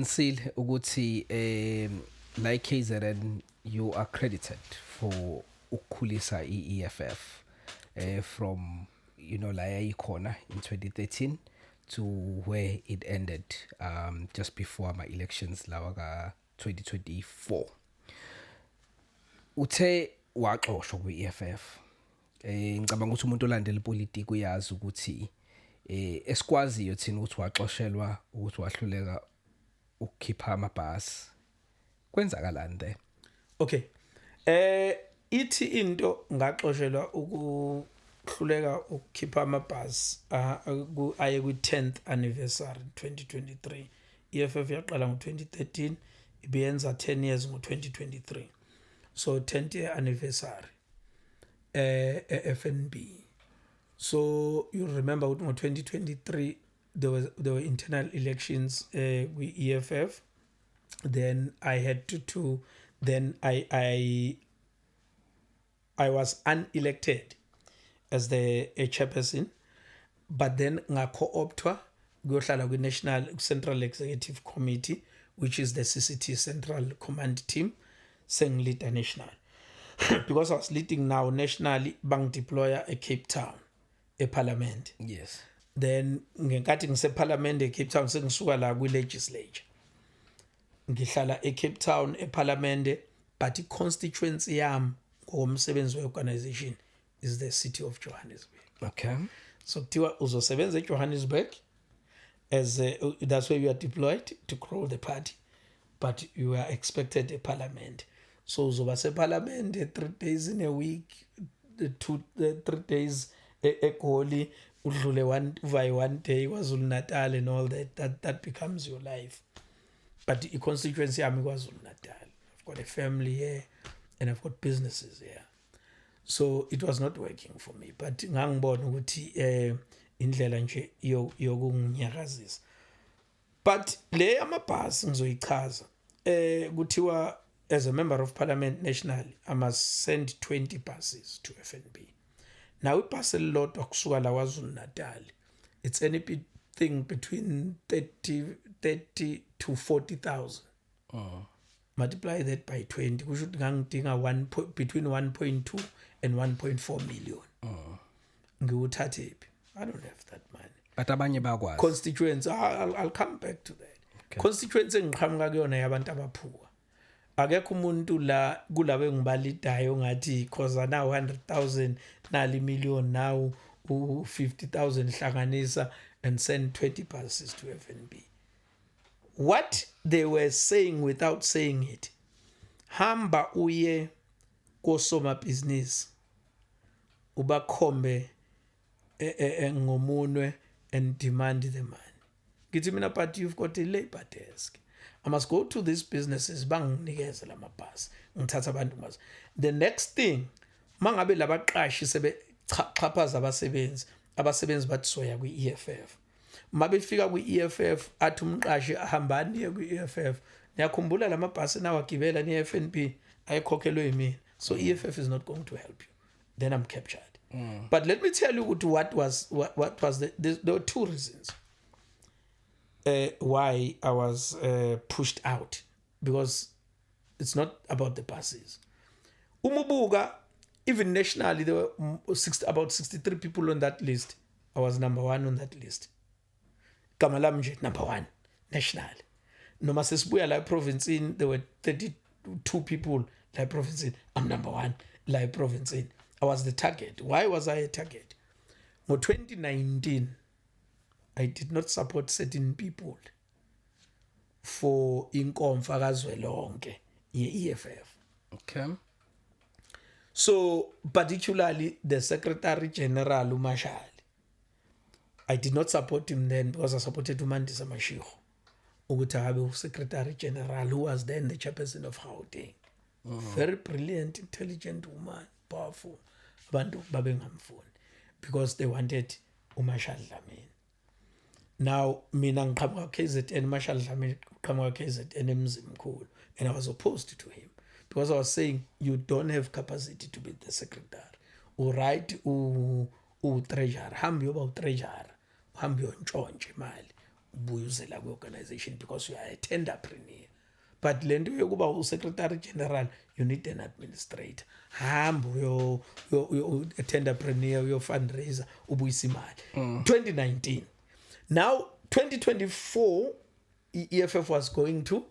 Nsil ukuthi la KZN you are credited for ukukhulisa iEFF from la yayikhona in 2013 to where it ended just before my elections lawa ka 2024. Uthe waxoshwa kwi-EFF. Ngicabanga ukuthi umuntu olandela ipolitiki uyazi ukuthi esikwaziyo thina ukuthi waxoshelwa ukuthi wahluleka ukukhipha amabhasi. Kwenzakalani there? Okay. Ithi into ngaxoshelwa ukuhluleka ukukhipha amabhasi aye kwi 10th anniversary 2023. EFF yaqala ngo2013 ibiyenza 10 years ngo2023. So 10th year anniversary FNB. So you remember with 2023 there were internal elections with EFF. Then I had to then I was unelected as the chairperson, but then ngakho-optwa kuyohlala kwi-National Central Executive Committee, which is the CCT Central Command Team, sengilida national. Because I was leading now nationally, bang deployer a Cape Town, a parliament. Yes. Then ngenkathi ngise-parliament e-Cape Town sengisuka la kwi-legislature. Ngihlala e-Cape Town eParliament, but i-constituency yami ngokomsebenzi we-organization is the city of Johannesburg. Okay. So kuthiwa uzosebenza eJohannesburg as that's where you are deployed to grow the party, but you are expected at Parliament. So uzoba seParliament 3 days in a week, 3 days eGoli, udlule one day KwaZulu Natal and all that becomes your life. But the constituency yami KwaZulu Natal. I've got a family here and I've got businesses here. So it was not working for me. But ngangibona ukuthi indlela nje yokunginyakazisa. But le amabhasi ngizoyichaza. Kuthiwa as a member of parliament nationally, I must send 20 buses to FNB. Now ibhasi lot okusuka la KwaZulu Natal. It's anything between 30 to 40,000. Multiply that by 20, we should ngangidinga between 1.2 and 1.4 million. Ngiwuthathe phi? I don't have that money. But abanye bakwazi. Constituents, I'll come back to that. Okay. Constituents engiqhamuka kuyona yabantu abaphuka. Akekho umuntu la kulawe engibalidayo ngathi khoza na 100,000 nali million now 50,000 hlanganisa and send 20 buses to FNB. What they were saying without saying it, hamba uye kosoma business ubakhombe ngomunwe and demand the money. Githi mina, but you've got a labor desk. I must go to these businesses banginikeze la mabhasi ngithatha abantu mas. The next thing mangabe labaqashi sebe xhaphaza abasebenzi bathi soya kwi-EFF. Mabefika kwi-EFF athi umqashi ahambani niye kwi-EFF, niyakhumbula la mabhasi nawagibela ni-FNB ayikhokhelwe yimina. So EFF is not going to help you. Then I'm captured. But let me tell you what was there were two reasons why I was pushed out, because it's not about the buses. Umubuga, even nationally, there were about 63 people on that list. I was number 1 on that list. Kamalamje, number 1, national. Noma sesibuya la province in, there were 32 people la province in. I'm number 1 la province in. I was the target. Why was I a target? In 2019, I did not support certain people for inkomfa kazwelonke ye-EFF. Okay. So, particularly the Secretary General Umashali. I did not support him then because I supported Umandisa Mashiko, ukuthi Secretary General, who was then the chairperson of Gauteng. Very brilliant, intelligent woman, powerful. Abantu babengamfuni because they wanted uMashali Dlamini. Now, mina ngiqhamuka KZN, Mashali Dlamini ngiqhamuka KZN eMzimkhulu, and I was opposed to him because I was saying you don't have capacity to be the secretary. Right, treasurer, hambi yoba treasurer, hambi yontshontshe imali, buyuzela kwi-organization because you are a tenderpreneur. But le nto yokuba u-secretary general, you need an administrator. Hamba a tenderpreneur, your fundraiser, ubuyisa imali. 2019. Now, 2024, EFF was going to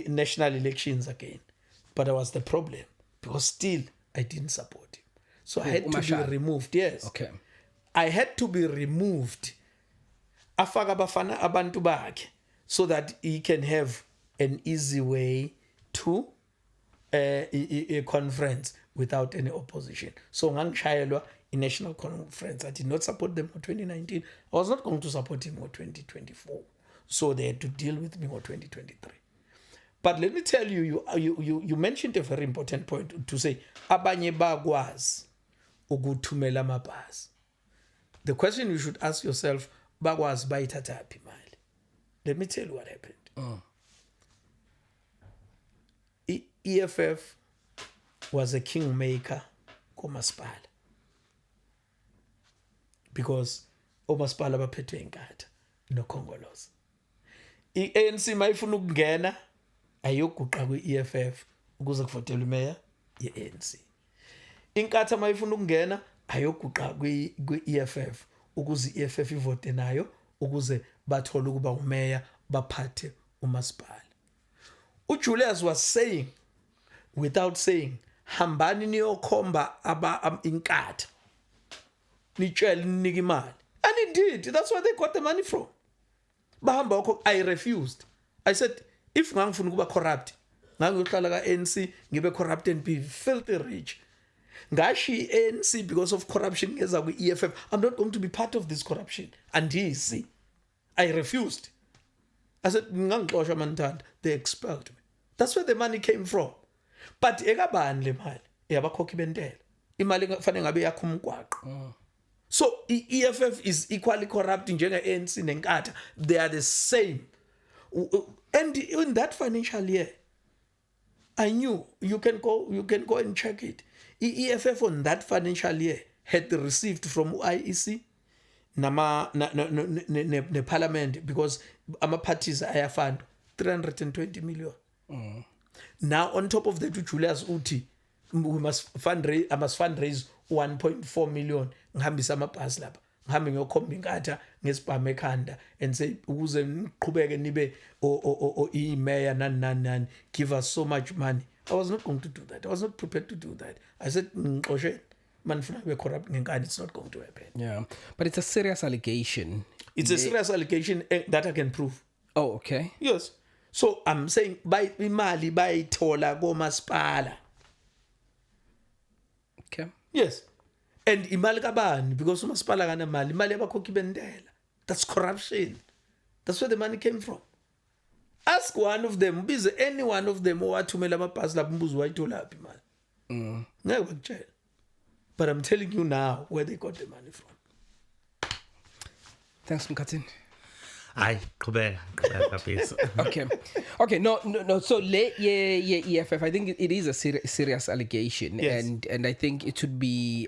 national elections again. But that was the problem. Because still, I didn't support him. So I had to be removed. Yes. Okay. I had to be removed. Afaka bafana abantu bakhe, so that he can have an easy way to a conference without any opposition. So ngangishayelwa in national conference. I did not support them for 2019. I was not going to support him for 2024. So they had to deal with me for 2023. But let me tell you, you mentioned a very important point to say, abanye bakwazi ukuthumela amabhasi. The question you should ask yourself, bakwazi bayithatha phi imali? Let me tell you what happened. EFF was a kingmaker komasipala. Because omasipala baphethwe inkatha nokhongoloza. I-ANC mayifuna ukungena ayoguqa kwi-EFF ukuze kuvotelwe imeya ye-ANC. Inkatha mayifuna ukungena ayoguqa kwi-EFF ukuze i-EFF ivote nayo ukuze bathole ukuba umeya baphathe umasipala. uJulius was saying, without saying, hambani niyokhomba inkatha nitshele ninike imali. And he did. That's where they got the money from. Bahamba, I refused. I said, if ngangifuna ukuba corrupt, ngangiyohlala ka-ANC ngibe corrupt and be filthy rich. Ngashi ANC because of corruption ngeza kwi-EFF. I'm not going to be part of this corruption. And he see. I refused. I said, ngangixoshwa manithanda. They expelled me. That's where the money came from. But ekabani le mali? Yabakhokhi bentela. Imali kufanele ngabe yakho umgwaqo. So EFF is equally corrupt njenge-ANC nenkatha. They are the same. And in that financial year, I knew you can go and check it. EFF on that financial year had received from IEC ne parliament, because ama parties ayafund 320 million. Now on top of that, Julius Uti, we must fundraise 1.4 million. Ngihambisa amabhasi lapha. Ngihambe ngiyokhomba inkatha ngesibhamu ekhanda and say ukuze niqhubeke nibe i-mayor nani, give us so much money. I was not going to do that. I was not prepared to do that. I said, man, we're corrupt, it's not going to happen. Yeah, but it's a serious allegation. It's a serious allegation that I can prove. Oh, okay. Yes. So I'm saying, by imali bayithola komasipala. Okay. Yes. And imali kabani, because umasipala kana mali, imali yabakhokhi bentela. That's corruption. That's where the money came from. Ask one of them, busy any one of them, owathumela amabhasi lapho umbuzo wayithola phi imali. Ngeke bakutshela. But I'm telling you now where they got the money from. Thanks, Mkhathini. Hayi, qhubeka please. Okay. No. So EFF, I think it is a serious allegation, yes. and I think it would be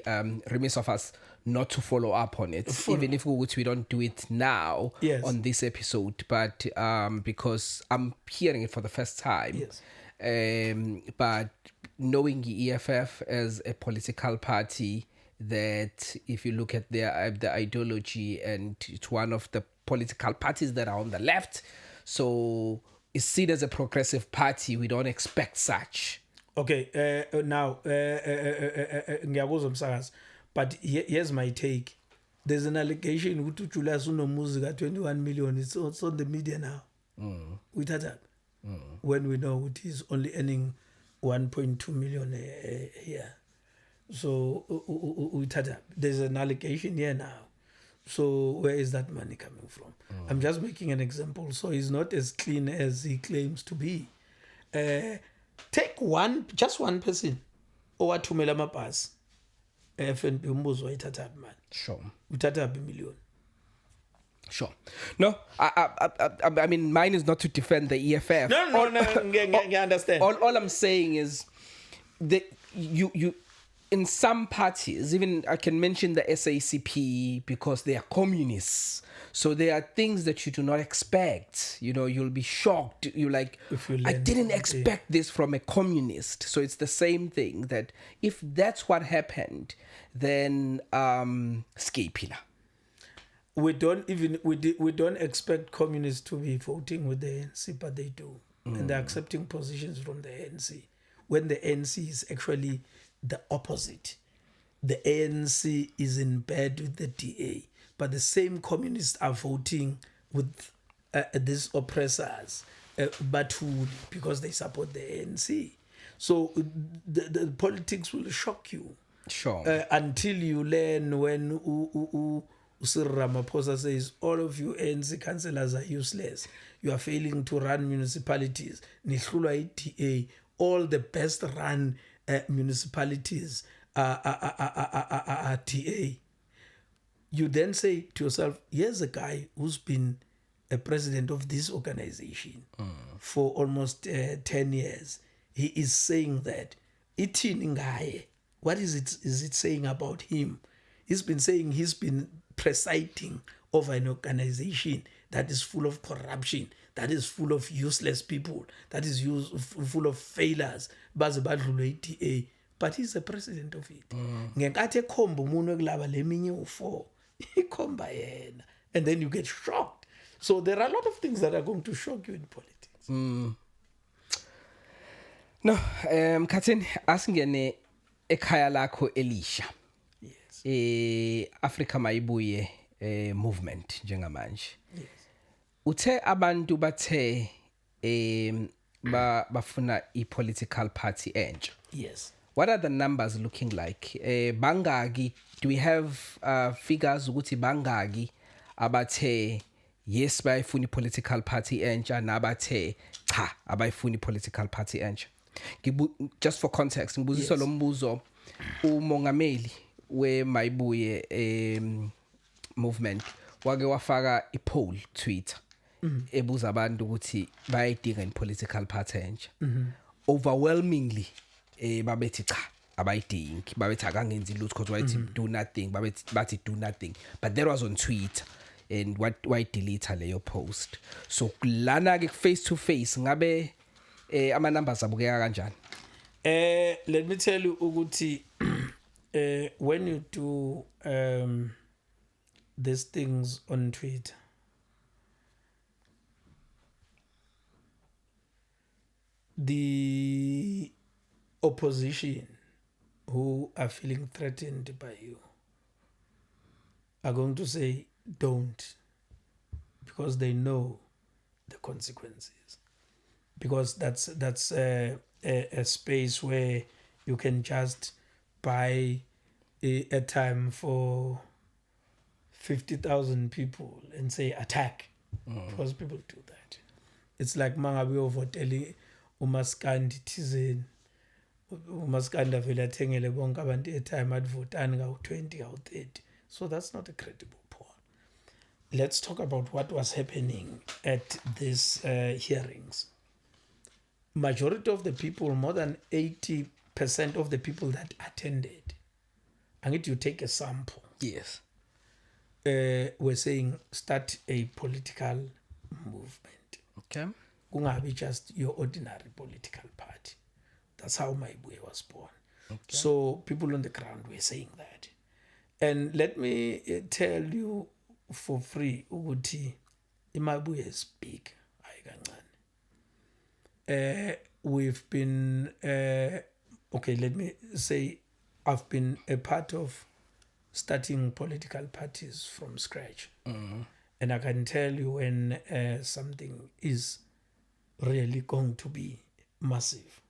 remiss of us not to follow up on it, even if we don't do it now yes. on this episode. But because I'm hearing it for the first time, yes. But knowing the EFF as a political party, that if you look at the ideology, and it's one of the political parties that are on the left, so it's seen as a progressive party. We don't expect such. Okay, now ngiyakuzwa msakazi, but here's my take. There's an allegation ukuthi uJulius unomuzi ka 21 million. It's on the media now. We that when we know it is only earning 1.2 million a year. So we there's an allegation here now. So where is that money coming from? I'm just making an example. So he's not as clean as he claims to be. Take just one person. Owathumela amabhasi. FNB umbuzo wayithatha man. Sure. Uthatha a million. Sure. No, I mean, mine is not to defend the EFF. No, I understand. All I'm saying is that you in some parties, even I can mention the SACP because they are communists. So there are things that you do not expect. You know, you'll be shocked. You're like, If you I learn didn't from it, expect this from a communist. So it's the same thing that if that's what happened, then skipila. We don't expect communists to be voting with the ANC, but they do, and they're accepting positions from the ANC when the ANC is actually the opposite. The ANC is in bed with the DA, but the same communists are voting with these oppressors, but who, because they support the ANC. So the politics will shock you. Sure. Until you learn when Cyril Ramaphosa says all of you ANC councillors are useless. You are failing to run municipalities. Nihlulwa i-DA. All the best run municipalities are DA. You then say to yourself, here's a guy who's been a president of this organization for almost 10 years. He is saying that. Ithini ngaye? What is it saying about him? He's been saying he's been presiding over an organization that is full of corruption, that is full of useless people, that is full of failures. Baze badlulwe i-DA, but he's the president of it. Ngenkathi ekhomba umuntu ekulaba leminye u4, ikhomba yena, and then you get shocked. So there are a lot of things that are going to shock you in politics. No, Khathini asingene ekhaya lakho elisha. Yes. Africa Mayibuye movement njengamanje. Yes. Uthe abantu bathe bafuna i-political party entsha. Yes. What are the numbers looking like? Bangaki, do we have figures ukuthi bangaki abathe yes bayifuna i-political party entsha nabathe cha abayifuna i-political party entsha? Just for context, ngibuzisa lo mbuzo umongameli we-Mayibuye movement wake wafaka i-poll Twitter ebuza abantu ukuthi bayayidinga i-political party entsha. Overwhelmingly babethi cha abayidingi, babethi akangenzi lutho because wayithi do nothing, bathi do nothing, but that was on Twitter. And why delete leyo post? So lana ke face to face ngabe ama numbers abukeka kanjani? Let me tell you ukuthi when you do these things on Twitter, the opposition who are feeling threatened by you are going to say don't, because they know the consequences, because that's a space where you can just buy a time for 50,000 people and say attack, because people do that. It's like mangabe ovoteli umaskandi thizeni, umaskandi avela thengele bonke abantu etime advotani ngawu20 ngawu30. So that's not a credible poll. Let's talk about what was happening at these hearings. Majority of the people, more than 80% of the people that attended, I need you take a sample. Yes. We're saying start a political movement. Okay. Kungabi just your ordinary political party. That's how Mayibuye was born. Okay. So people on the ground were saying that. And let me tell you for free, ukuthi iMayibuye is big. We've been, okay, let me say, I've been a part of starting political parties from scratch. And I can tell you when something is really going to be massive.